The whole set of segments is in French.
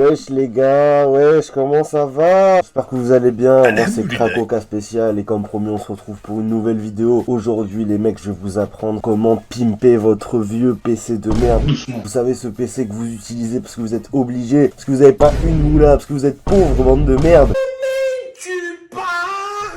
Wesh les gars, wesh, comment ça va? J'espère que vous allez bien, moi c'est Krakoka Spécial et comme promis on se retrouve pour une nouvelle vidéo. Aujourd'hui les mecs, je vais vous apprendre comment pimper votre vieux PC de merde. Vous savez, ce PC que vous utilisez parce que vous êtes obligé, parce que vous avez pas une moula, parce que vous êtes pauvre, bande de merde.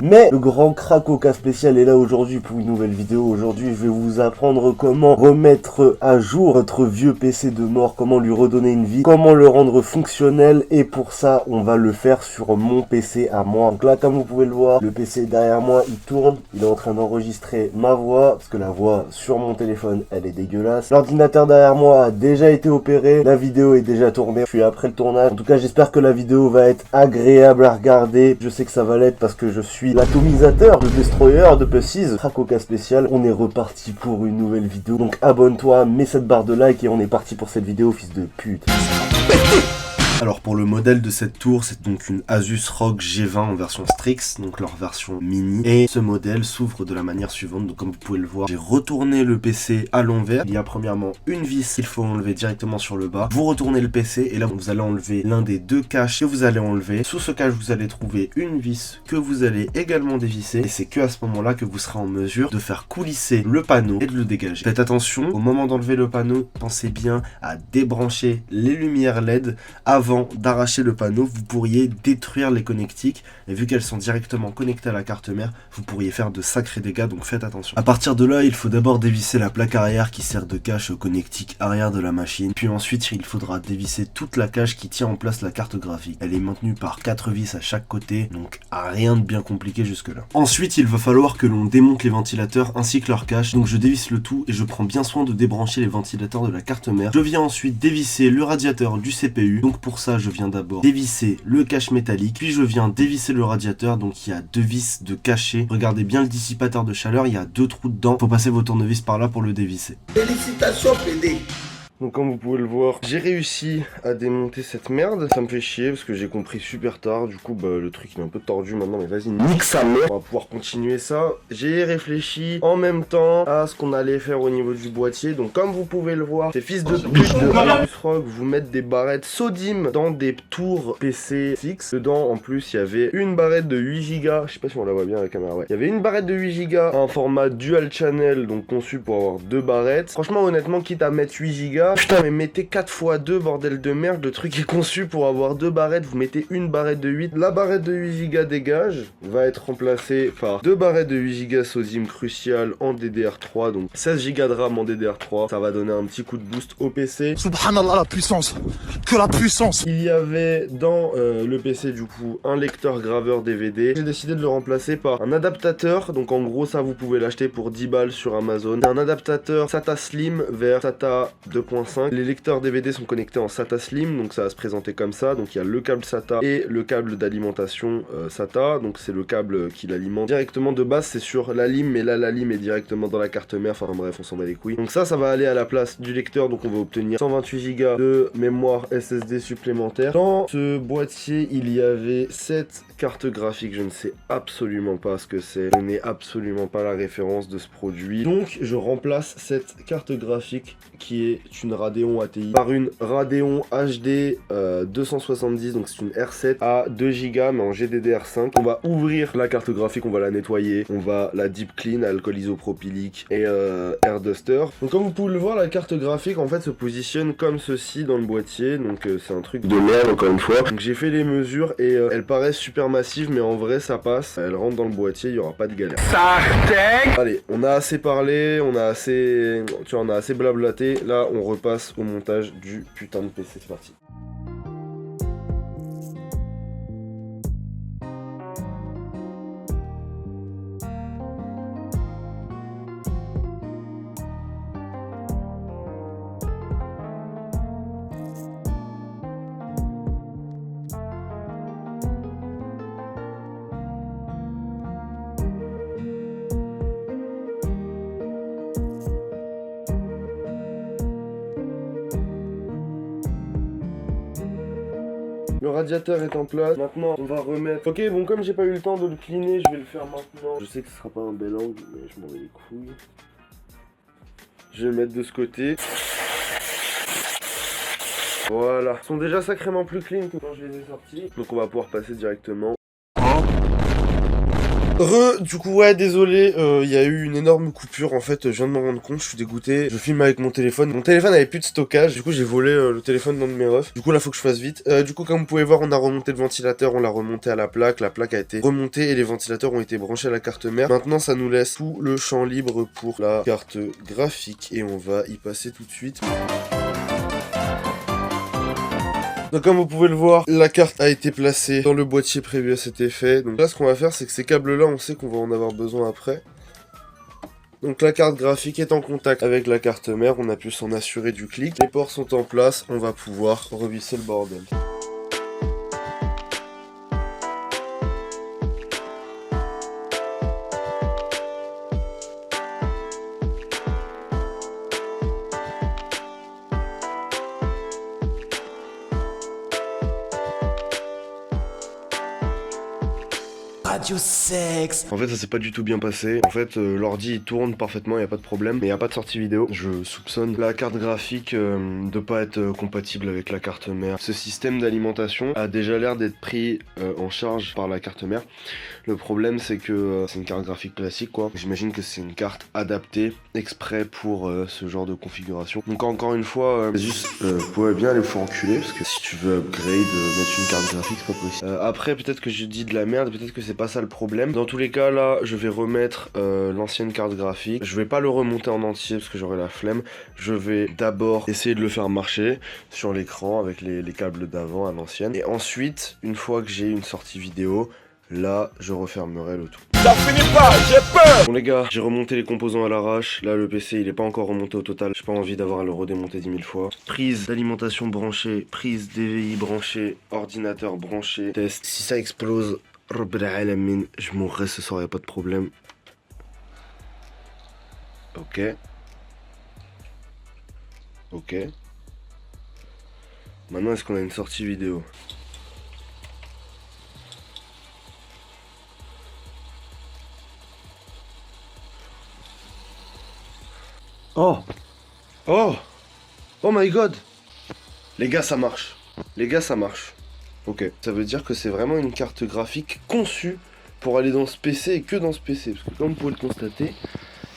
Mais le grand Krakoka Spécial est là aujourd'hui pour une nouvelle vidéo. Aujourd'hui, je vais vous apprendre comment remettre à jour votre vieux PC de mort, comment lui redonner une vie, comment le rendre fonctionnel. Et pour ça, on va le faire sur mon PC à moi. Donc là, comme vous pouvez le voir, le PC derrière moi, il tourne. Il est en train d'enregistrer ma voix, parce que la voix sur mon téléphone, elle est dégueulasse. L'ordinateur derrière moi a déjà été opéré. La vidéo est déjà tournée. Je suis après le tournage. En tout cas, j'espère que la vidéo va être agréable à regarder. Je sais que ça va l'être parce que je suis l'atomisateur, le destroyer de P6, Krakoka Spécial. On est reparti pour une nouvelle vidéo, donc abonne-toi, mets cette barre de like et on est parti pour cette vidéo, fils de pute. Alors pour le modèle de cette tour, c'est donc une Asus ROG G20 en version Strix, donc leur version mini. Et ce modèle s'ouvre de la manière suivante, donc comme vous pouvez le voir, j'ai retourné le PC à l'envers. Il y a premièrement une vis qu'il faut enlever directement sur le bas. Vous retournez le PC et là vous allez enlever l'un des deux caches que vous allez enlever. Sous ce cache vous allez trouver une vis que vous allez également dévisser. Et c'est que à ce moment-là que vous serez en mesure de faire coulisser le panneau et de le dégager. Faites attention, au moment d'enlever le panneau, pensez bien à débrancher les lumières LED avant d'arracher le panneau. Vous pourriez détruire les connectiques et vu qu'elles sont directement connectées à la carte mère, vous pourriez faire de sacrés dégâts, donc faites attention. À partir de là, il faut d'abord dévisser la plaque arrière qui sert de cache au connectique arrière de la machine, puis ensuite il faudra dévisser toute la cache qui tient en place la carte graphique. Elle est maintenue par 4 vis à chaque côté, donc rien de bien compliqué jusque là. Ensuite, il va falloir que l'on démonte les ventilateurs ainsi que leur cache, donc je dévisse le tout et je prends bien soin de débrancher les ventilateurs de la carte mère. Je viens ensuite dévisser le radiateur du CPU, donc pour ça je viens d'abord dévisser le cache métallique, puis je viens dévisser le radiateur. Donc il y a deux vis de cachet, regardez bien le dissipateur de chaleur, il y a deux trous dedans, faut passer vos tournevis par là pour le dévisser. Félicitations PD. Donc comme vous pouvez le voir, j'ai réussi à démonter cette merde. Ça me fait chier parce que j'ai compris super tard. Du coup le truc il est un peu tordu maintenant, mais vas-y, nique sa mère. On va pouvoir continuer ça. J'ai réfléchi en même temps à ce qu'on allait faire au niveau du boîtier. Donc comme vous pouvez le voir, ces fils de pute de Asus ROG vous mettent des barrettes SODIMM dans des tours PC fixes. Dedans en plus il y avait une barrette de 8 Go. Je sais pas si on la voit bien à la caméra, ouais. Il y avait une barrette de 8 Go en format dual channel, donc conçu pour avoir deux barrettes. Franchement honnêtement, quitte à mettre 8 Go, putain mais mettez 4 x 2 bordel de merde, le truc est conçu pour avoir deux barrettes, vous mettez une barrette de 8. La barrette de 8 Go dégage, va être remplacée par deux barrettes de 8 Go SODIMM Crucial en DDR3, donc 16 Go de RAM en DDR3, ça va donner un petit coup de boost au PC. Subhanallah, la puissance, que la puissance. Il y avait dans le PC du coup un lecteur graveur DVD, j'ai décidé de le remplacer par un adaptateur, donc en gros ça vous pouvez l'acheter pour 10 balles sur Amazon. C'est un adaptateur SATA Slim vers SATA 2.5. Les lecteurs DVD sont connectés en SATA Slim, donc ça va se présenter comme ça. Donc il y a le câble SATA et le câble d'alimentation SATA, donc c'est le câble qui l'alimente directement. De base c'est sur la lime, mais là la lime est directement dans la carte mère, enfin bref on s'en bat les couilles. Donc ça va aller à la place du lecteur, donc on va obtenir 128 Go de mémoire SSD supplémentaire. Dans ce boîtier il y avait 7 cartes graphiques, je ne sais absolument pas ce que c'est, je n'ai absolument pas la référence de ce produit, donc je remplace cette carte graphique qui est une Radeon ATI par une Radeon HD 270, donc c'est une R7 à 2 Go mais en GDDR5. On va ouvrir la carte graphique, on va la nettoyer, on va la deep clean, alcool isopropylique et air duster. Donc comme vous pouvez le voir, la carte graphique en fait se positionne comme ceci dans le boîtier, donc c'est un truc de merde encore une fois. Donc j'ai fait les mesures et elles paraissent super massives, mais en vrai ça passe, elle rentre dans le boîtier, il n'y aura pas de galère. Allez, on a assez parlé, on a assez, tu vois, on a assez blablaté, là on repasse au montage du putain de PC, c'est parti. Le radiateur est en place. Maintenant, on va remettre... Ok, bon, comme j'ai pas eu le temps de le cleaner, je vais le faire maintenant. Je sais que ce sera pas un bel angle, mais je m'en vais les couilles. Je vais le mettre de ce côté. Voilà, ils sont déjà sacrément plus clean que quand je les ai sortis. Donc on va pouvoir passer directement. Du coup ouais désolé, il y a eu une énorme coupure en fait, je viens de m'en rendre compte, je suis dégoûté. Je filme avec mon téléphone avait plus de stockage, du coup j'ai volé le téléphone d'un de mes refs. Du coup là faut que je fasse vite. Du coup comme vous pouvez voir on a remonté le ventilateur, on l'a remonté à la plaque a été remontée et les ventilateurs ont été branchés à la carte mère. Maintenant ça nous laisse tout le champ libre pour la carte graphique et on va y passer tout de suite. Donc comme vous pouvez le voir, la carte a été placée dans le boîtier prévu à cet effet. Donc là ce qu'on va faire c'est que ces câbles là on sait qu'on va en avoir besoin après. Donc la carte graphique est en contact avec la carte mère, on a pu s'en assurer du clic. Les ports sont en place, on va pouvoir revisser le bordel. Radio sexe. En fait ça s'est pas du tout bien passé. En fait l'ordi il tourne parfaitement, il n'y a pas de problème, mais il n'y a pas de sortie vidéo. Je soupçonne la carte graphique de pas être compatible avec la carte mère. Ce système d'alimentation a déjà l'air d'être pris en charge par la carte mère. Le problème c'est que c'est une carte graphique classique quoi. J'imagine que c'est une carte adaptée exprès pour ce genre de configuration. Donc encore une fois, juste vous pouvez bien aller vous faire enculer parce que si tu veux upgrade, mettre une carte graphique c'est pas possible. Après peut-être que je dis de la merde, peut-être que c'est pas ça le problème. Dans tous les cas là je vais remettre l'ancienne carte graphique. Je vais pas le remonter en entier parce que j'aurai la flemme. Je vais d'abord essayer de le faire marcher sur l'écran avec les câbles d'avant à l'ancienne. Et ensuite, une fois que j'ai une sortie vidéo, là je refermerai le tout. Ça finit pas, j'ai peur. Bon les gars, j'ai remonté les composants à l'arrache. Là le PC il est pas encore remonté au total. J'ai pas envie d'avoir à le redémonter 10 000 fois. Prise d'alimentation branchée, prise DVI branchée, ordinateur branché, test. Si ça explose, je mourrai ce soir, y a pas de problème. Ok. Ok. Maintenant est-ce qu'on a une sortie vidéo ? Oh! Oh! Oh my god! Les gars, ça marche. Les gars, ça marche. Ok. Ça veut dire que c'est vraiment une carte graphique conçue pour aller dans ce PC et que dans ce PC. Parce que comme vous pouvez le constater,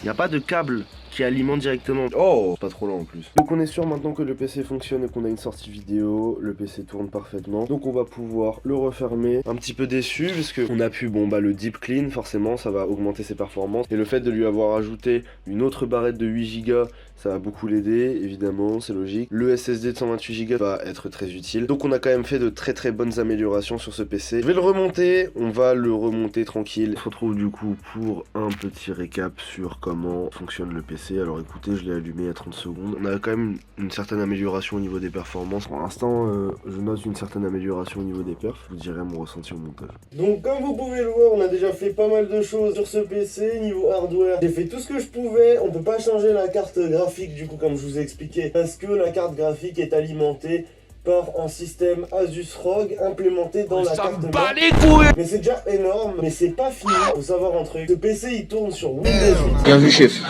il n'y a pas de câble qui alimente directement. Oh, pas trop lent en plus. Donc on est sûr maintenant que le PC fonctionne et qu'on a une sortie vidéo. Le PC tourne parfaitement. Donc on va pouvoir le refermer. Un petit peu déçu parce que on a pu, le deep clean, forcément ça va augmenter ses performances. Et le fait de lui avoir ajouté une autre barrette de 8 Go, ça va beaucoup l'aider, évidemment, c'est logique. Le SSD de 128 Go va être très utile. Donc on a quand même fait de très bonnes améliorations sur ce PC. Je vais le remonter, on va le remonter tranquille. On se retrouve du coup pour un petit récap sur comment fonctionne le PC. Alors écoutez, je l'ai allumé il y a 30 secondes. On a quand même une certaine amélioration au niveau des performances. Pour l'instant, je note une certaine amélioration au niveau des perfs. Je vous dirai mon ressenti au montage. Donc comme vous pouvez le voir, on a déjà fait pas mal de choses sur ce PC. Niveau hardware, j'ai fait tout ce que je pouvais. On peut pas changer la carte graphique du coup comme je vous ai expliqué parce que la carte graphique est alimentée par un système Asus ROG implémenté dans la carte mère. Mais c'est déjà énorme, mais c'est pas fini. Faut savoir un truc, ce PC il tourne sur Windows 8. Bien vu chef.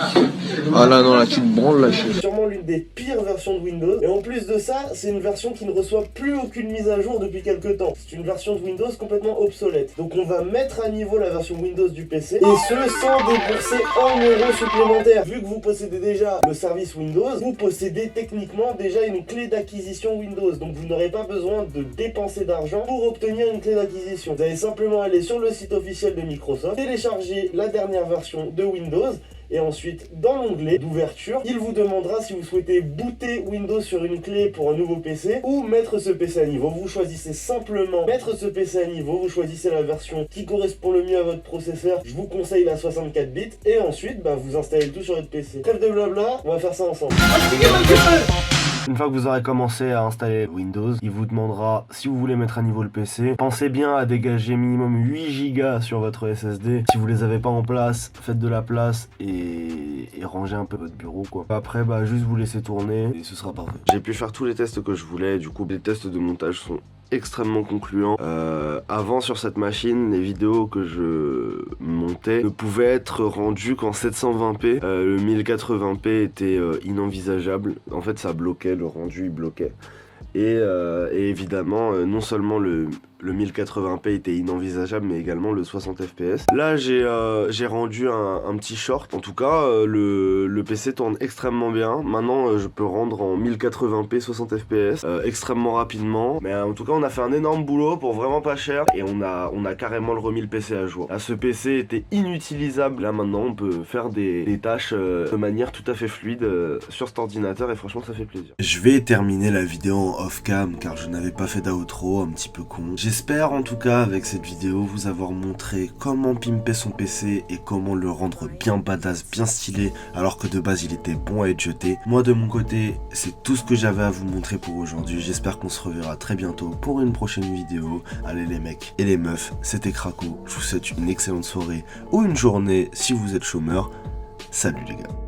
Ah là non, la petite branle là chef. Sûrement l'une des pires versions de Windows. Et en plus de ça, c'est une version qui ne reçoit plus aucune mise à jour depuis quelques temps. C'est une version de Windows complètement obsolète. Donc on va mettre à niveau la version Windows du PC. Et ce sans débourser 1 € supplémentaire. Vu que vous possédez déjà le service Windows, vous possédez techniquement déjà une clé d'acquisition Windows. Donc vous n'aurez pas besoin de dépenser d'argent pour obtenir une clé d'acquisition. Vous allez simplement aller sur le site officiel de Microsoft, télécharger la dernière version de Windows. Et ensuite, dans l'onglet d'ouverture, il vous demandera si vous souhaitez booter Windows sur une clé pour un nouveau PC ou mettre ce PC à niveau. Vous choisissez simplement mettre ce PC à niveau, vous choisissez la version qui correspond le mieux à votre processeur. Je vous conseille la 64 bits et ensuite, vous installez le tout sur votre PC. Trêve de blabla, on va faire ça ensemble. Une fois que vous aurez commencé à installer Windows, il vous demandera si vous voulez mettre à niveau le PC. Pensez bien à dégager minimum 8 Go sur votre SSD. Si vous les avez pas en place, faites de la place et rangez un peu votre bureau quoi. Après juste vous laissez tourner et ce sera parfait. J'ai pu faire tous les tests que je voulais, du coup les tests de montage sont extrêmement concluant. Avant sur cette machine, les vidéos que je montais ne pouvaient être rendues qu'en 720p. Le 1080p était inenvisageable. En fait, ça bloquait, le rendu il bloquait. Et évidemment, non seulement le 1080p était inenvisageable, mais également le 60 fps. Là, j'ai rendu un petit short. En tout cas, le PC tourne extrêmement bien. Maintenant, je peux rendre en 1080p 60 fps extrêmement rapidement. Mais en tout cas, on a fait un énorme boulot pour vraiment pas cher. Et on a carrément remis le PC à jour. Là, ce PC était inutilisable. Là, maintenant, on peut faire des tâches de manière tout à fait fluide sur cet ordinateur. Et franchement, ça fait plaisir. Je vais terminer la vidéo en off-cam car je n'avais pas fait d'outro, un petit peu con. J'espère en tout cas avec cette vidéo vous avoir montré comment pimper son PC et comment le rendre bien badass, bien stylé, alors que de base il était bon à être jeté. Moi de mon côté, c'est tout ce que j'avais à vous montrer pour aujourd'hui. J'espère qu'on se reverra très bientôt pour une prochaine vidéo. Allez les mecs et les meufs, c'était Craco. Je vous souhaite une excellente soirée ou une journée si vous êtes chômeur. Salut les gars.